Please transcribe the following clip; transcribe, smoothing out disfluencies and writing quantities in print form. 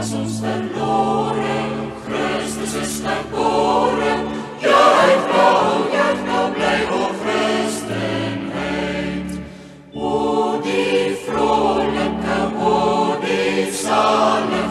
was ons verloren, Christus is geboren. Juich nou, bly o Christenheid. O die vrolike, o die salige